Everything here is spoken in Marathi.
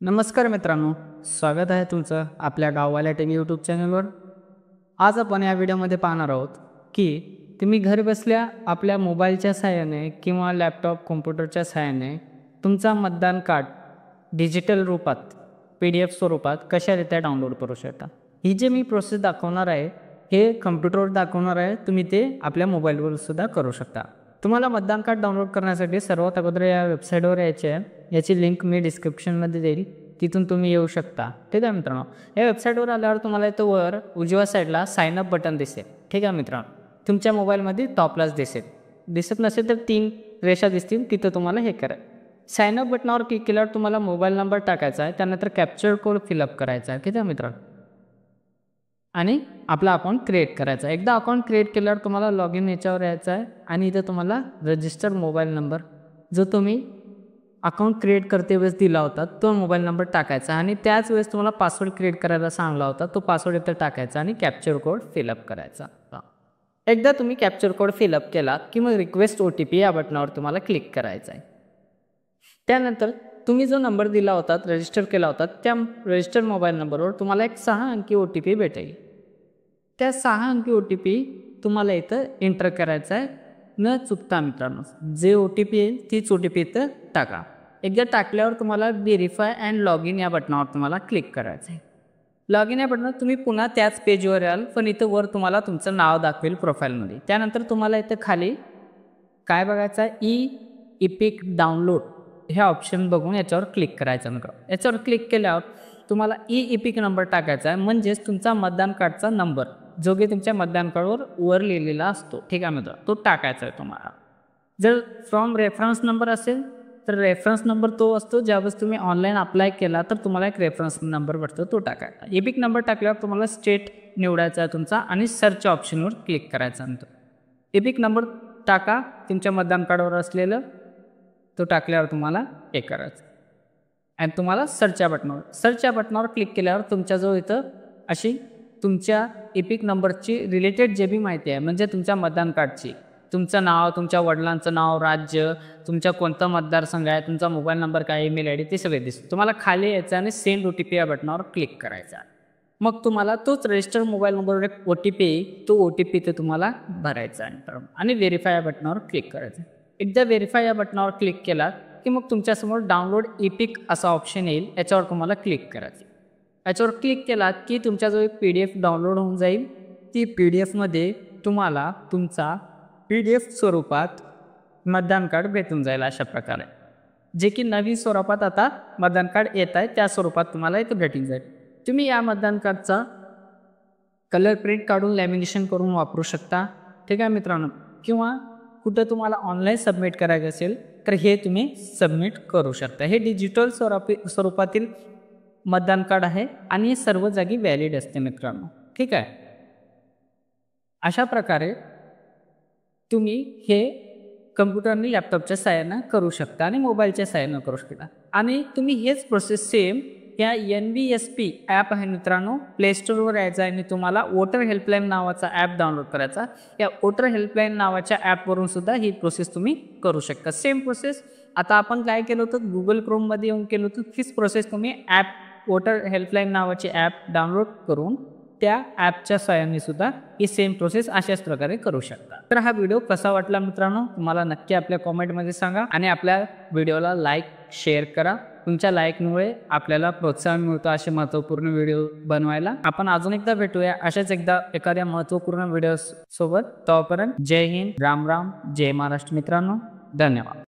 नमस्कार मित्रांनो, स्वागत आहे तुमचं आपल्या गाववाल्या टेक यूट्यूब चॅनलवर। आज आपण या व्हिडिओमध्ये पाहणार आहोत की तुम्ही घर बसल्या आपल्या मोबाईलच्या सहाय्याने किंवा लॅपटॉप कॉम्प्युटरच्या सहाय्याने तुमचा मतदान कार्ड डिजिटल रूपात PDF स्वरूपात कशारित्या डाउनलोड करू शकता। ही जे मी प्रोसेस दाखवणार आहे हे कम्प्युटरवर दाखवणार आहे, तुम्ही ते आपल्या मोबाईलवर सुद्धा करू शकता। तुम्हाला मतदान कार्ड डाउनलोड करण्यासाठी सर्वात अगोदर या वेबसाईटवर यायचे आहे। याची लिंक मी डिस्क्रिप्शनमध्ये देईल, तिथून तुम्ही येऊ शकता। ठीक आहे मित्रांनो, या वेबसाईटवर आल्यावर तुम्हाला इथं वर उजव्या साईडला साइन अप बटन दिसेल। ठीक आहे मित्रांनो, तुमच्या मोबाईलमध्ये टॉपलाच दिसत नसेल तर 3 रेषा दिसतील, तिथं तुम्हाला हे करा। साइन अप बटनावर क्लिक केल्यावर तुम्हाला मोबाईल नंबर टाकायचा आहे, त्यानंतर कॅप्चर कोड फिलअप करायचा आहे। ठीक आहे मित्रांनो, आणि आपला अकाउंट क्रिएट करायचा। एकदा अकाउंट क्रिएट केल्यावर तुम्हाला लॉग इन याच्यावर यायचं आहे आणि इथं तुम्हाला रजिस्टर मोबाईल नंबर जो तुम्ही अकाउंट क्रिएट करते वेळेस दिला होता तो मोबाईल नंबर टाकायचा आणि त्याच वेळेस तुम्हाला पासवर्ड क्रिएट करायला सांगला होता तो पासवर्ड इथं टाकायचा आणि कॅप्चर कोड फिलअप करायचा। एकदा तुम्ही कॅप्चर कोड फिलअप केला की मग रिक्वेस्ट OTP या बटनावर तुम्हाला क्लिक करायचं आहे। त्यानंतर तुम्ही जो नंबर दिला होता रजिस्टर केला होता त्या रजिस्टर मोबाईल नंबरवर तुम्हाला एक 6 अंकी OTP भेटेल। त्या 6 अंकी OTP तुम्हाला इथं एंटर करायचा आहे न चुकता मित्रांनो। जे OTP येईल तीच OTP इथं टाका। एकदा टाकल्यावर तुम्हाला व्हेरीफाय अँड लॉग इन या बटनावर तुम्हाला क्लिक करायचं आहे। लॉग इन या बटनावर तुम्ही पुन्हा त्याच पेजवर याल, पण इथं वर तुम्हाला तुमचं नाव दाखवेल प्रोफाईलमध्ये। त्यानंतर तुम्हाला इथं खाली काय बघायचं आहे, एपिक डाउनलोड हे ऑप्शन बघून याच्यावर क्लिक करायचं मित्रांनो। याच्यावर क्लिक केल्यावर तुम्हाला एपिक नंबर टाकायचा आहे, म्हणजेच तुमचा मतदान कार्डचा नंबर जो की तुमच्या मतदान कार्डवर वर लिहिलेला असतो। ठीक आहे मित्रांनो, तो टाकायचा आहे तुम्हाला। जर फ्रॉम रेफरन्स नंबर असेल तर रेफरन्स नंबर तो असतो ज्यावेळेस तुम्ही ऑनलाईन अप्लाय केला तर तुम्हाला एक रेफरन्स नंबर भेटतो, तो टाकायचा। एपिक नंबर टाकल्यावर तुम्हाला स्टेट निवडायचा आहे तुमचा आणि सर्च ऑप्शनवर क्लिक करायचा नंतर एपिक नंबर टाका तुमच्या मतदान कार्डवर असलेलं, तो टाकल्यावर तुम्हाला हे करायचं आणि तुम्हाला सर्च या बटनावर क्लिक केल्यावर तुमच्याजवळ इथं अशी तुमच्या एपिक नंबरची रिलेटेड जे बी माहिती आहे, म्हणजे तुमच्या मतदान कार्डची तुमचं नाव, तुमच्या वडिलांचं नाव, राज्य, तुमच्या कोणता मतदारसंघ आहे, तुमचा मोबाईल नंबर काय, ईमेल ID ते सगळे दिसतं। तुम्हाला खाली यायचं आणि सेंड OTP या बटनावर क्लिक करायचा। मग तुम्हाला तोच रजिस्टर मोबाईल नंबरवर एक OTP येईल, तो OTP ते तुम्हाला भरायचा आहे आणि व्हेरीफाय या बटनावर क्लिक करायचं। एकदा व्हेरीफाय या बटनावर क्लिक केला की मग तुमच्यासमोर डाउनलोड एपिक असा ऑप्शन येईल, याच्यावर तुम्हाला क्लिक करायचं। याच्यावर क्लिक केला की तुमच्याजवळ एक PDF डाउनलोड होऊन जाईल। ती PDFमध्ये तुम्हाला तुमचा PDF स्वरूपात मतदान कार्ड भेटून जाईल अशा प्रकारे, जे की नवीन स्वरूपात आता मतदान कार्ड येत आहे त्या स्वरूपात तुम्हाला इथं भेटून जाईल। तुम्ही या मतदान कार्डचा कलर प्रिंट काढून लॅमिनेशन करून वापरू शकता। ठीक आहे मित्रांनो, किंवा कुठं तुम्हाला ऑनलाईन सबमिट करायचं असेल तर हे तुम्ही सबमिट करू शकता। हे डिजिटल स्वरूपातील मतदान कार्ड आहे आणि हे सर्व जागी व्हॅलिड असते मित्रांनो। ठीक आहे, अशा प्रकारे तुम्ही हे कम्प्युटर आणि लॅपटॉपच्या सहाय्याने करू शकता आणि मोबाईलच्या सहाय्याने करू शकता। आणि तुम्ही हेच प्रोसेस सेम या NVSP ॲप आहे मित्रांनो, प्ले स्टोअरवर यायचं आहे आणि तुम्हाला वोटर हेल्पलाईन नावाचा ॲप डाउनलोड करायचा। या वोटर हेल्पलाईन नावाच्या ॲपवरून सुद्धा ही प्रोसेस तुम्ही करू शकता। सेम प्रोसेस आता आपण काय केलं होतं, गुगल क्रोममध्ये येऊन केलं होतं, तीच प्रोसेस तुम्ही वोटर हेल्पलाईन नावाची ॲप डाउनलोड करून त्या ॲपच्या सहाय्याने सुद्धा ही सेम प्रोसेस अशाच प्रकारे करू शकता। तर हा व्हिडिओ कसा वाटला मित्रांनो तुम्हाला नक्की आपल्या कॉमेंटमध्ये सांगा आणि आपल्या व्हिडिओला लाईक शेअर करा। तुमच्या लाईकमुळे आपल्याला प्रोत्साहन मिळतं असे महत्त्वपूर्ण व्हिडिओ बनवायला। आपण अजून एकदा भेटूया अशाच एखाद्या महत्त्वपूर्ण व्हिडिओ सोबत। तोपर्यंत जय हिंद, राम राम, जय महाराष्ट्र मित्रांनो, धन्यवाद।